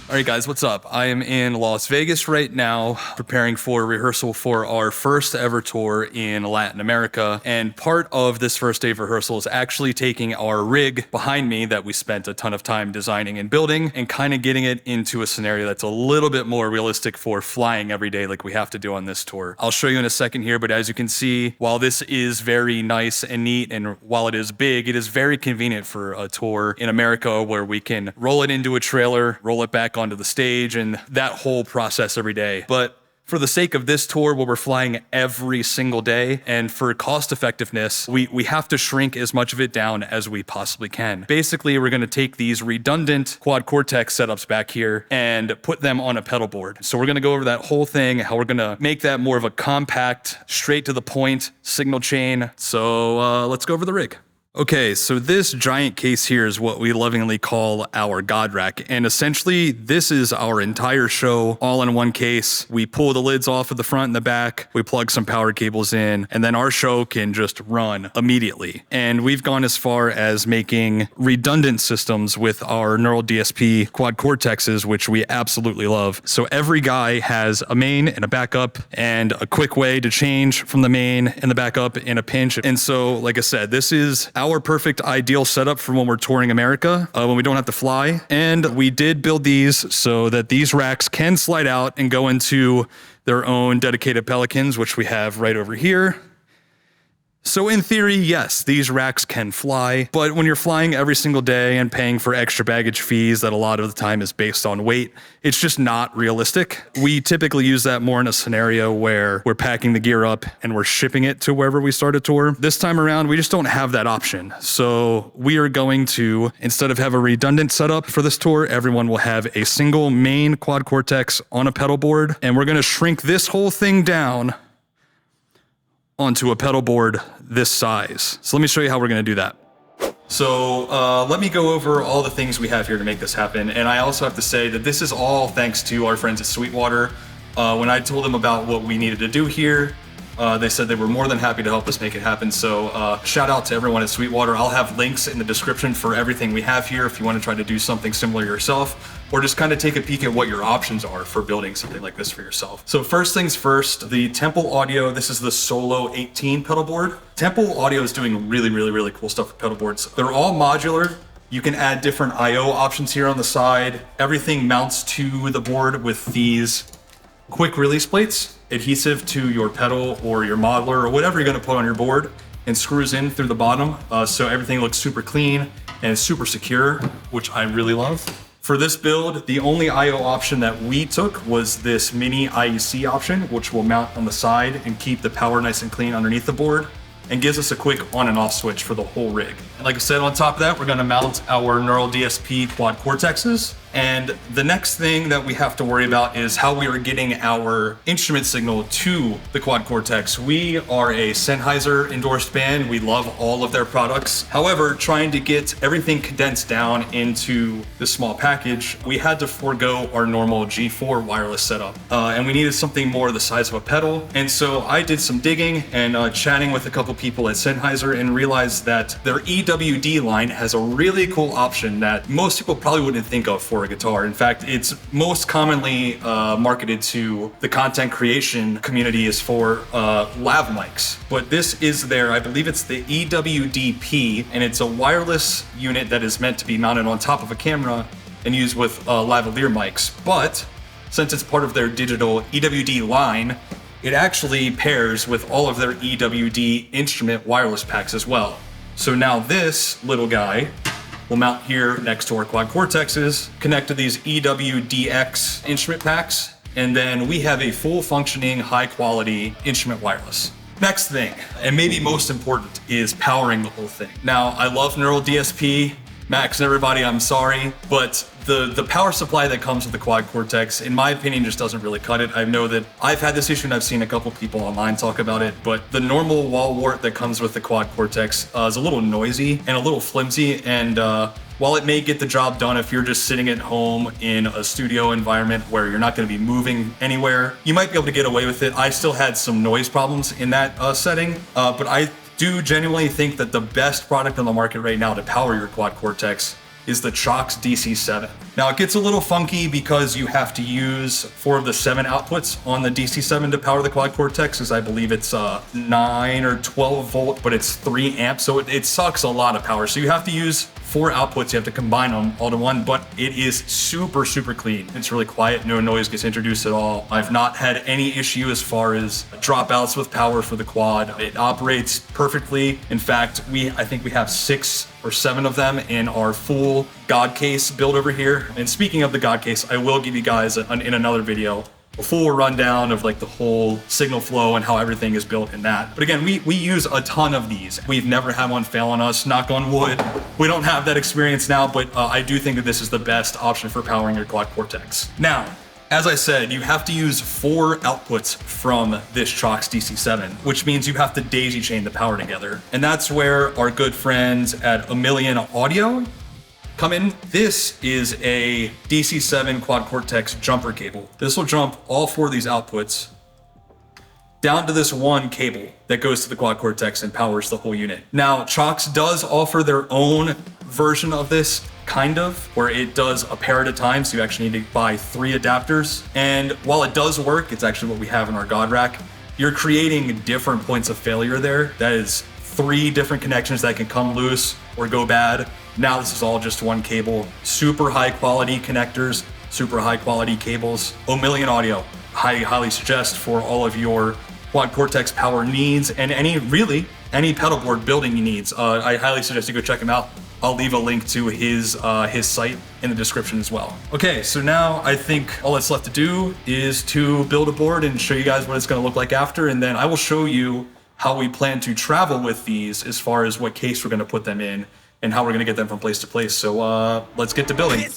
All right, guys, what's up? I am in Las Vegas right now, preparing for rehearsal for our first ever tour in Latin America. And part of this first day of rehearsal is actually taking our rig behind me that we spent a ton of time designing and building and kind of getting it into a scenario that's a little bit more realistic for flying every day like we have to do on this tour. I'll show you in a second here, but as you can see, while this is very nice and neat, and while it is big, it is very convenient for a tour in America where we can roll it into a trailer, roll it back onto the stage, and that whole process every day. But for the sake of this tour where we're flying every single day, and for cost effectiveness, we have to shrink as much of it down as we possibly can. Basically, we're gonna take these redundant Quad Cortex setups back here and put them on a pedal board. So we're gonna go over that whole thing, how we're gonna make that more of a compact, straight to the point signal chain. So let's go over the rig. Okay, so this giant case here is what we lovingly call our God Rack, and essentially this is our entire show all in one case. We pull the lids off of the front and the back, we plug some power cables in, and then our show can just run immediately. And we've gone as far as making redundant systems with our Neural DSP Quad Cortexes, which we absolutely love. So every guy has a main and a backup and a quick way to change from the main and the backup in a pinch. And so, like I said, this is our perfect ideal setup for when we're touring America, when we don't have to fly. And we did build these so that these racks can slide out and go into their own dedicated pelicans, which we have right over here. So in theory, yes, these racks can fly, but when you're flying every single day and paying for extra baggage fees that a lot of the time is based on weight, it's just not realistic. We typically use that more in a scenario where we're packing the gear up and we're shipping it to wherever we start a tour. This time around, we just don't have that option. So we are going to, instead of have a redundant setup for this tour, everyone will have a single main Quad Cortex on a pedal board, and we're gonna shrink this whole thing down onto a pedal board this size. So let me show you how we're gonna do that. So let me go over all the things we have here to make this happen. And I also have to say that this is all thanks to our friends at Sweetwater. When I told them about what we needed to do here, they said they were more than happy to help us make it happen. So shout out to everyone at Sweetwater. I'll have links in the description for everything we have here if you want to try to do something similar yourself, or just kind of take a peek at what your options are for building something like this for yourself. So first things first, the Temple Audio, this is the Solo 18 pedal board. Temple Audio is doing really cool stuff with pedal boards. They're all modular. You can add different IO options here on the side. Everything mounts to the board with these quick release plates, adhesive to your pedal or your modeler or whatever you're gonna put on your board, and screws in through the bottom. So everything looks super clean and super secure, which I really love. For this build, the only IO option that we took was this mini IEC option, which will mount on the side and keep the power nice and clean underneath the board, and gives us a quick on and off switch for the whole rig. And like I said, on top of that, we're gonna mount our Neural DSP Quad Cortexes. And the next thing that we have to worry about is how we are getting our instrument signal to the Quad Cortex. We are a Sennheiser endorsed band. We love all of their products. However, trying to get everything condensed down into this small package, we had to forego our normal G4 wireless setup. And we needed something more the size of a pedal. And so I did some digging and chatting with a couple people at Sennheiser and realized that their EW-D line has a really cool option that most people probably wouldn't think of for a guitar. In fact, it's most commonly marketed to the content creation community is for lav mics. But this is their, I believe it's the EW-DP, and it's a wireless unit that is meant to be mounted on top of a camera and used with lavalier mics. But since it's part of their digital EW-D line, it actually pairs with all of their EW-D instrument wireless packs as well. So now this little guy will mount here next to our Quad Cortexes, connect to these EW-DX instrument packs, and then we have a full functioning, high quality instrument wireless. Next thing, and maybe most important, is powering the whole thing. Now, I love Neural DSP, Max and everybody, I'm sorry, but the power supply that comes with the Quad Cortex, in my opinion, just doesn't really cut it. I know that I've had this issue and I've seen a couple people online talk about it, but the normal wall wart that comes with the Quad Cortex is a little noisy and a little flimsy, and while it may get the job done if you're just sitting at home in a studio environment where you're not going to be moving anywhere, you might be able to get away with it. I still had some noise problems in that setting, but I do genuinely think that the best product on the market right now to power your Quad Cortex is the CIOKS DC7. Now it gets a little funky because you have to use 4 of the 7 outputs on the DC7 to power the Quad Cortex, because I believe it's 9 or 12 volt, but it's 3 amps, so it sucks a lot of power. So you have to use 4 outputs, you have to combine them all to one, but it is super, super clean. It's really quiet, no noise gets introduced at all. I've not had any issue as far as dropouts with power for the Quad. It operates perfectly. In fact, I think we have 6 or 7 of them in our full God case build over here. And speaking of the God case, I will give you guys in another video a full rundown of like the whole signal flow and how everything is built in that. But again, we use a ton of these. We've never had one fail on us, knock on wood. We don't have that experience now, but I do think that this is the best option for powering your Quad Cortex. Now, as I said, you have to use 4 outputs from this CIOKS DC7, which means you have to daisy chain the power together. And that's where our good friends at Omilion Audio come in. This is a DC7 Quad Cortex jumper cable. This will jump all 4 of these outputs down to this one cable that goes to the Quad Cortex and powers the whole unit. Now, CIOKS does offer their own version of this, kind of, where it does a pair at a time, so you actually need to buy 3 adapters. And while it does work, it's actually what we have in our God rack, you're creating different points of failure there. That is 3 different connections that can come loose or go bad. Now this is all just one cable. Super high quality connectors, super high quality cables. Omilion Audio, highly suggest for all of your Quad Cortex power needs and any pedalboard building needs. I highly suggest you go check him out. I'll leave a link to his site in the description as well. Okay, so now I think all that's left to do is to build a board and show you guys what it's gonna look like after, and then I will show you how we plan to travel with these as far as what case we're gonna put them in and how we're gonna get them from place to place. So let's get to building.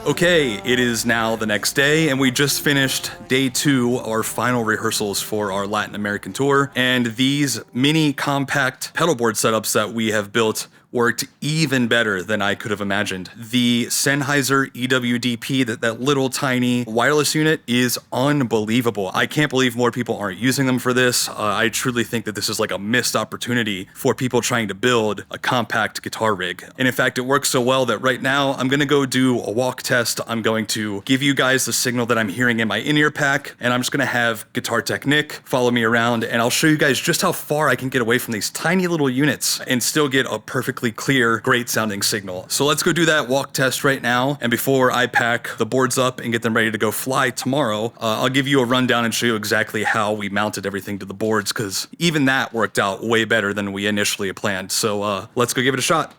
Okay, it is now the next day, and we just finished day 2, our final rehearsals for our Latin American tour, and these mini compact pedalboard setups that we have built worked even better than I could have imagined. The Sennheiser EW-DP, that little tiny wireless unit, is unbelievable. I can't believe more people aren't using them for this. I truly think that this is like a missed opportunity for people trying to build a compact guitar rig. And in fact, it works so well that right now I'm gonna go do a walk test. I'm going to give you guys the signal that I'm hearing in my in-ear pack, and I'm just gonna have Guitar Tech Nick follow me around, and I'll show you guys just how far I can get away from these tiny little units and still get a perfectly clear, great sounding signal. So let's go do that walk test right now. And before I pack the boards up and get them ready to go fly tomorrow, I'll give you a rundown and show you exactly how we mounted everything to the boards, because even that worked out way better than we initially planned. So let's go give it a shot.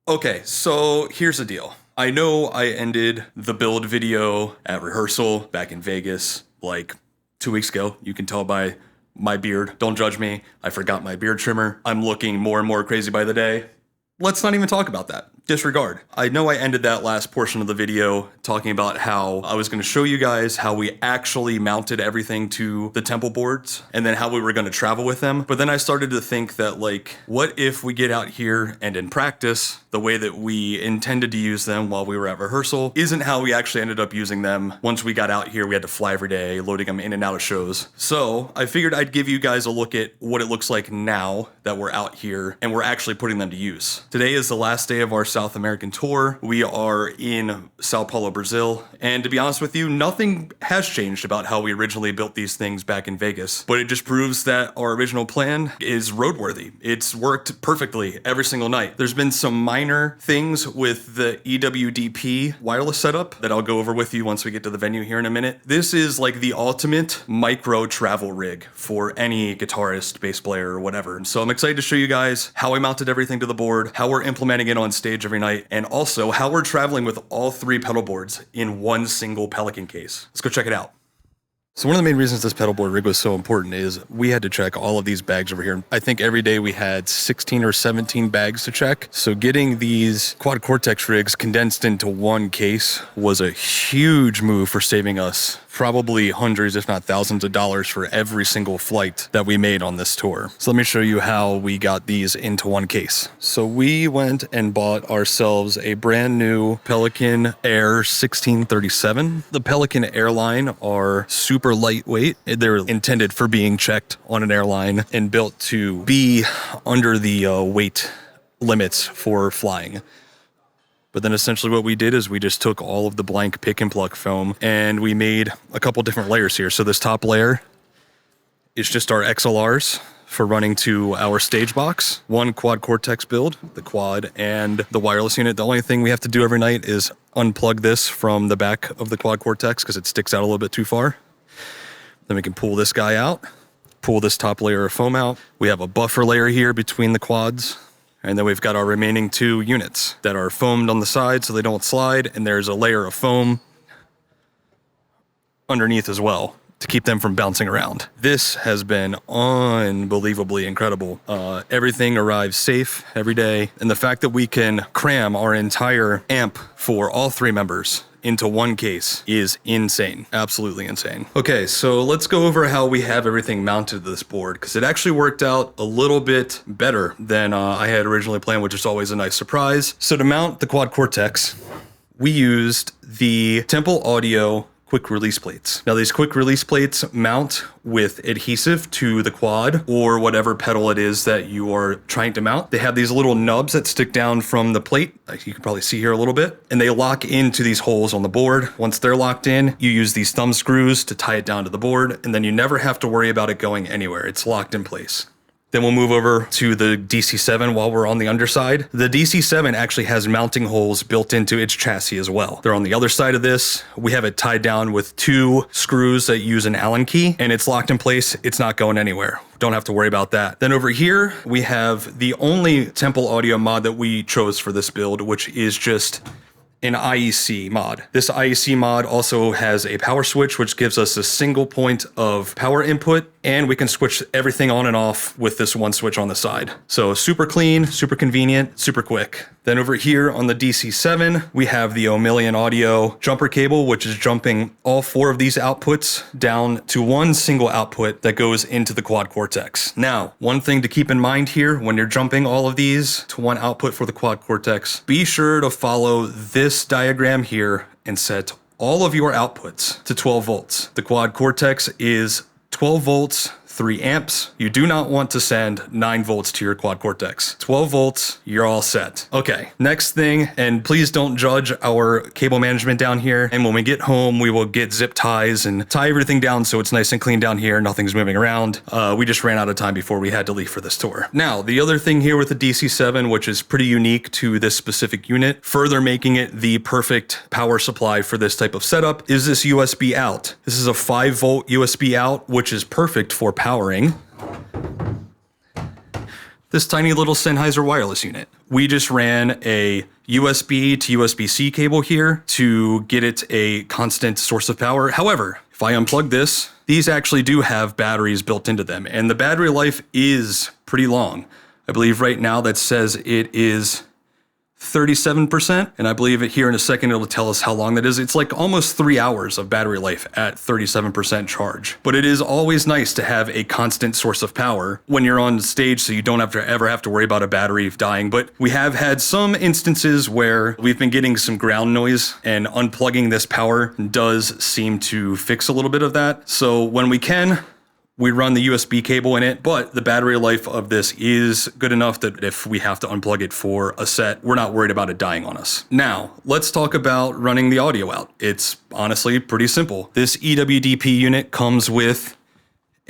Okay, so here's the deal. I know I ended the build video at Rehearsal back in Vegas like 2 weeks ago. You can tell by my beard. Don't judge me. I forgot my beard trimmer. I'm looking more and more crazy by the day. Let's not even talk about that. Disregard. I know I ended that last portion of the video talking about how I was going to show you guys how we actually mounted everything to the temple boards and then how we were going to travel with them. But then I started to think that, like, what if we get out here and in practice, the way that we intended to use them while we were at Rehearsal isn't how we actually ended up using them. Once we got out here, we had to fly every day, loading them in and out of shows. So I figured I'd give you guys a look at what it looks like now that we're out here and we're actually putting them to use. Today is the last day of our South American tour. We are in Sao Paulo, Brazil. And to be honest with you, nothing has changed about how we originally built these things back in Vegas. But it just proves that our original plan is roadworthy. It's worked perfectly every single night. There's been some minor things with the EW-DP wireless setup that I'll go over with you once we get to the venue here in a minute. This is like the ultimate micro travel rig for any guitarist, bass player, or whatever. So I'm excited to show you guys how I mounted everything to the board, how we're implementing it on stage every night, and also how we're traveling with all 3 pedal boards in one single Pelican case. Let's go check it out. So one of the main reasons this pedalboard rig was so important is we had to check all of these bags over here. I think every day we had 16 or 17 bags to check. So getting these Quad Cortex rigs condensed into one case was a huge move for saving us probably hundreds, if not thousands of dollars for every single flight that we made on this tour. So let me show you how we got these into one case. So we went and bought ourselves a brand new Pelican Air 1637. The Pelican airline are super lightweight. They're intended for being checked on an airline and built to be under the weight limits for flying. But then essentially what we did is we just took all of the blank pick and pluck foam and we made a couple different layers here. So this top layer is just our XLRs for running to our stage box. One Quad Cortex build, the quad and the wireless unit. The only thing we have to do every night is unplug this from the back of the Quad Cortex because it sticks out a little bit too far. Then we can pull this guy out, pull this top layer of foam out. We have a buffer layer here between the quads. And then we've got our remaining 2 units that are foamed on the side so they don't slide. And there's a layer of foam underneath as well to keep them from bouncing around. This has been unbelievably incredible. Everything arrives safe every day. And the fact that we can cram our entire amp for all 3 members into one case is insane. Absolutely insane. Okay, so let's go over how we have everything mounted to this board, because it actually worked out a little bit better than I had originally planned, which is always a nice surprise. So to mount the Quad Cortex, we used the Temple Audio quick release plates. Now these quick release plates mount with adhesive to the quad or whatever pedal it is that you are trying to mount. They have these little nubs that stick down from the plate, like you can probably see here a little bit, and they lock into these holes on the board. Once they're locked in, you use these thumb screws to tie it down to the board, and then you never have to worry about it going anywhere. It's locked in place. Then we'll move over to the DC7 while we're on the underside. The DC7 actually has mounting holes built into its chassis as well. They're on the other side of this. We have it tied down with 2 screws that use an Allen key, and it's locked in place. It's not going anywhere. Don't have to worry about that. Then over here, we have the only Temple Audio mod that we chose for this build, which is just an IEC mod. This IEC mod also has a power switch, which gives us a single point of power input, and we can switch everything on and off with this one switch on the side. So super clean, super convenient, super quick. Then over here on the DC7, we have the Omilion Audio jumper cable, which is jumping all 4 of these outputs down to one single output that goes into the Quad Cortex. Now, one thing to keep in mind here when you're jumping all of these to one output for the Quad Cortex, be sure to follow this diagram here and set all of your outputs to 12 volts. The Quad Cortex is 12 volts, 3 amps. You do not want to send 9 volts to your Quad Cortex. 12 volts, you're all set. Okay, next thing, and please don't judge our cable management down here. And when we get home, we will get zip ties and tie everything down so it's nice and clean down here. Nothing's moving around. We just ran out of time before we had to leave for this tour. Now, the other thing here with the DC7, which is pretty unique to this specific unit, further making it the perfect power supply for this type of setup, is this USB out. This is a 5-volt USB out, which is perfect for powering this tiny little Sennheiser wireless unit. We just ran a USB to USB-C cable here to get it a constant source of power. However, if I unplug this, these actually do have batteries built into them, and the battery life is pretty long. I believe right now that says it is 37%, and I believe it here in a second it'll tell us how long that is. It's like almost 3 hours of battery life at 37% charge. But it is always nice to have a constant source of power when you're on stage, so you don't ever have to worry about a battery dying. But we have had some instances where we've been getting some ground noise, and unplugging this power does seem to fix a little bit of that. So when we can, we run the USB cable in it, but the battery life of this is good enough that if we have to unplug it for a set, we're not worried about it dying on us. Now, let's talk about running the audio out. It's honestly pretty simple. This EW-DP unit comes with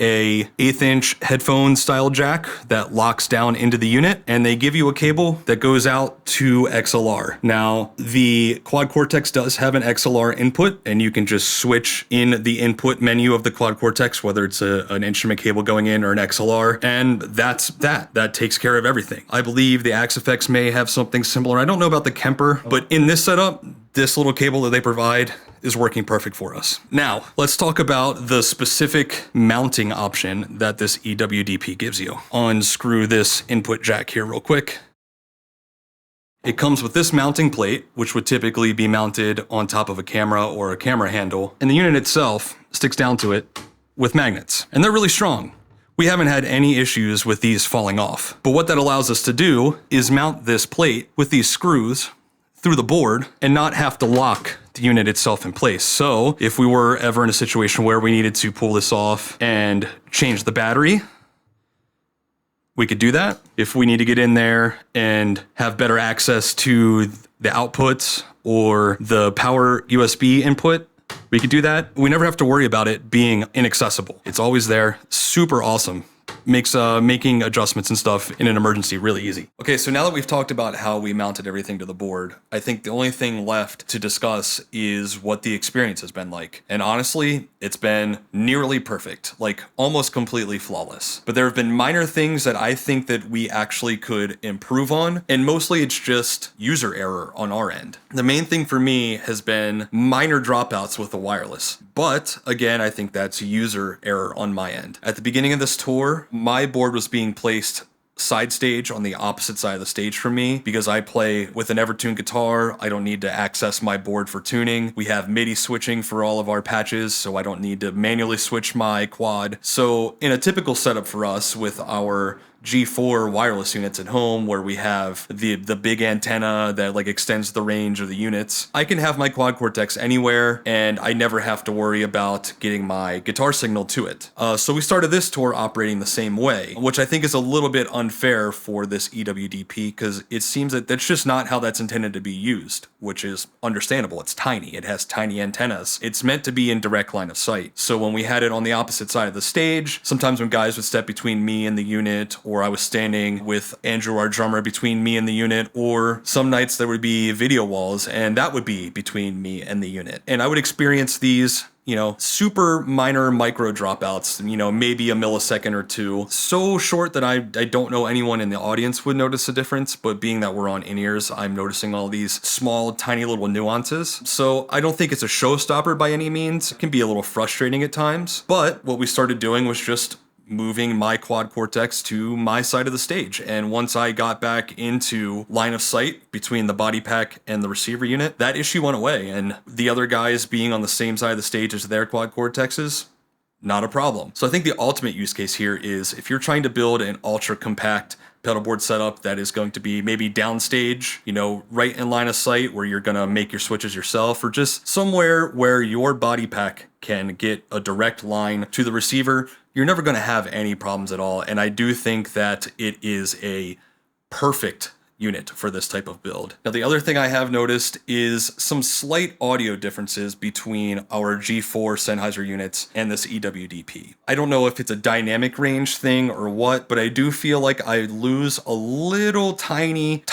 a 1/8 inch headphone style jack that locks down into the unit, and they give you a cable that goes out to XLR. Now, the Quad Cortex does have an XLR input, and you can just switch in the input menu of the Quad Cortex, whether it's an instrument cable going in or an XLR, and that's that. That takes care of everything. I believe the Axe FX may have something similar. I don't know about the Kemper, but in this setup, this little cable that they provide is working perfect for us. Now, let's talk about the specific mounting option that this EW-DP gives you. Unscrew this input jack here real quick. It comes with this mounting plate, which would typically be mounted on top of a camera or a camera handle, and the unit itself sticks down to it with magnets, and they're really strong. We haven't had any issues with these falling off, but what that allows us to do is mount this plate with these screws through the board and not have to lock the unit itself in place. So if we were ever in a situation where we needed to pull this off and change the battery, we could do that. If we need to get in there and have better access to the outputs or the power USB input, we could do that. We never have to worry about it being inaccessible. It's always there. Super awesome. Makes making adjustments and stuff in an emergency really easy. Okay, so now that we've talked about how we mounted everything to the board, I think the only thing left to discuss is what the experience has been like. And honestly, it's been nearly perfect, like almost completely flawless. But there have been minor things that I think that we actually could improve on, and mostly it's just user error on our end. The main thing for me has been minor dropouts with the wireless. But again, I think that's user error on my end. At the beginning of this tour, my board was being placed side stage on the opposite side of the stage from me because I play with an Evertune guitar. I don't need to access my board for tuning. We have MIDI switching for all of our patches, so I don't need to manually switch my quad. So in a typical setup for us with our G4 wireless units at home, where we have the big antenna that like extends the range of the units, I can have my Quad Cortex anywhere and I never have to worry about getting my guitar signal to it. So we started this tour operating the same way, which I think is a little bit unfair for this EW-DP because it seems that that's just not how that's intended to be used, which is understandable. It's tiny. It has tiny antennas. It's meant to be in direct line of sight. So when we had it on the opposite side of the stage, sometimes when guys would step between me and the unit, or I was standing with Andrew, our drummer, between me and the unit, or some nights there would be video walls and that would be between me and the unit. And I would experience these, you know, super minor micro dropouts, you know, maybe a millisecond or two. So short that I don't know anyone in the audience would notice a difference, but being that we're on in-ears, I'm noticing all these small, tiny little nuances. So I don't think it's a showstopper by any means. It can be a little frustrating at times, but what we started doing was just moving my Quad Cortex to my side of the stage. And once I got back into line of sight between the body pack and the receiver unit, that issue went away. And the other guys being on the same side of the stage as their Quad Cortexes, not a problem. So I think the ultimate use case here is if you're trying to build an ultra compact pedalboard setup that is going to be maybe downstage, you know, right in line of sight where you're gonna make your switches yourself, or just somewhere where your body pack can get a direct line to the receiver, you're never gonna have any problems at all. And I do think that it is a perfect unit for this type of build. Now, the other thing I have noticed is some slight audio differences between our G4 Sennheiser units and this EW-DP. I don't know if it's a dynamic range thing or what, but I do feel like I lose a little tiny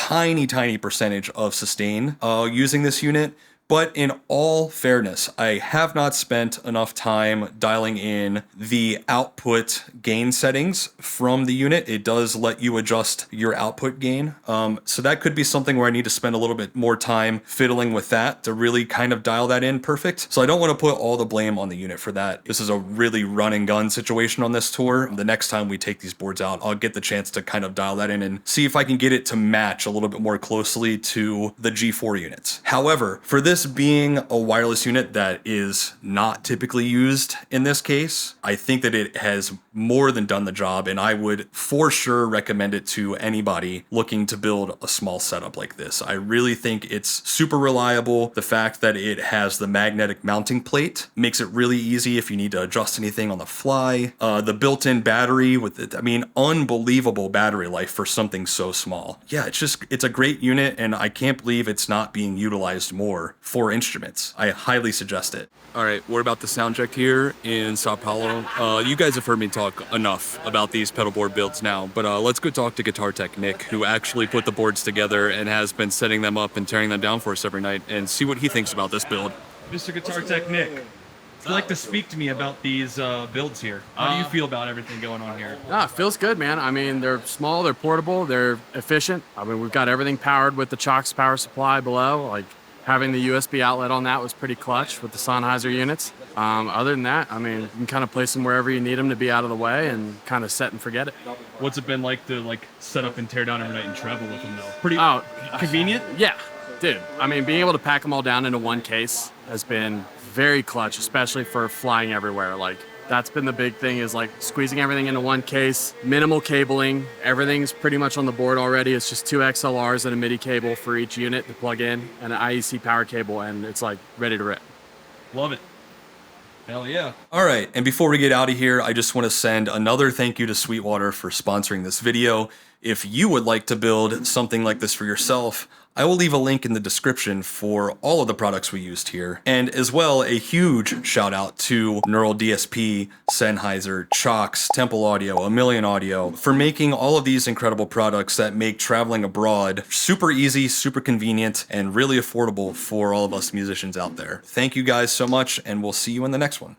percentage of sustain using this unit, But in all fairness, I have not spent enough time dialing in the output gain settings from the unit. It does let you adjust your output gain. So that could be something where I need to spend a little bit more time fiddling with that to really kind of dial that in perfect. So I don't want to put all the blame on the unit for that. This is a really run and gun situation on this tour. The next time we take these boards out, I'll get the chance to kind of dial that in and see if I can get it to match a little bit more closely to the G4 units. However, for this being a wireless unit that is not typically used in this case, I think that it has more than done the job, and I would for sure recommend it to anybody looking to build a small setup like this. I really think it's super reliable. The fact that it has the magnetic mounting plate makes it really easy if you need to adjust anything on the fly. The built-in battery with it, I mean, unbelievable battery life for something so small. Yeah, it's a great unit, and I can't believe it's not being utilized more for instruments. I highly suggest it. All right, we're about to sound check here in Sao Paulo. You guys have heard me talk enough about these pedalboard builds now, but let's go talk to guitar tech Nick, who actually put the boards together and has been setting them up and tearing them down for us every night, and see what he thinks about this build. Mr. Guitar Tech Nick, would you like to speak to me about these builds here? How do you feel about everything going on here? It feels good, man. I mean, they're small, they're portable, they're efficient. I mean, we've got everything powered with the CIOKS power supply below. Like, having the USB outlet on that was pretty clutch with the Sennheiser units. Other than that, I mean, you can kind of place them wherever you need them to be out of the way and kind of set and forget it. What's it been like to set up and tear down every night and travel with them though? Pretty convenient? Yeah, dude. I mean, being able to pack them all down into one case has been very clutch, especially for flying everywhere. Like, that's been the big thing, is like squeezing everything into one case, minimal cabling. Everything's pretty much on the board already. It's just 2 XLRs and a MIDI cable for each unit to plug in, and an IEC power cable, and it's like ready to rip. Love it. Hell yeah. All right, and before we get out of here, I just want to send another thank you to Sweetwater for sponsoring this video. If you would like to build something like this for yourself, I will leave a link in the description for all of the products we used here. And as well, a huge shout out to Neural DSP, Sennheiser, CIOKS, Temple Audio, Omilion Audio for making all of these incredible products that make traveling abroad super easy, super convenient, and really affordable for all of us musicians out there. Thank you guys so much, and we'll see you in the next one.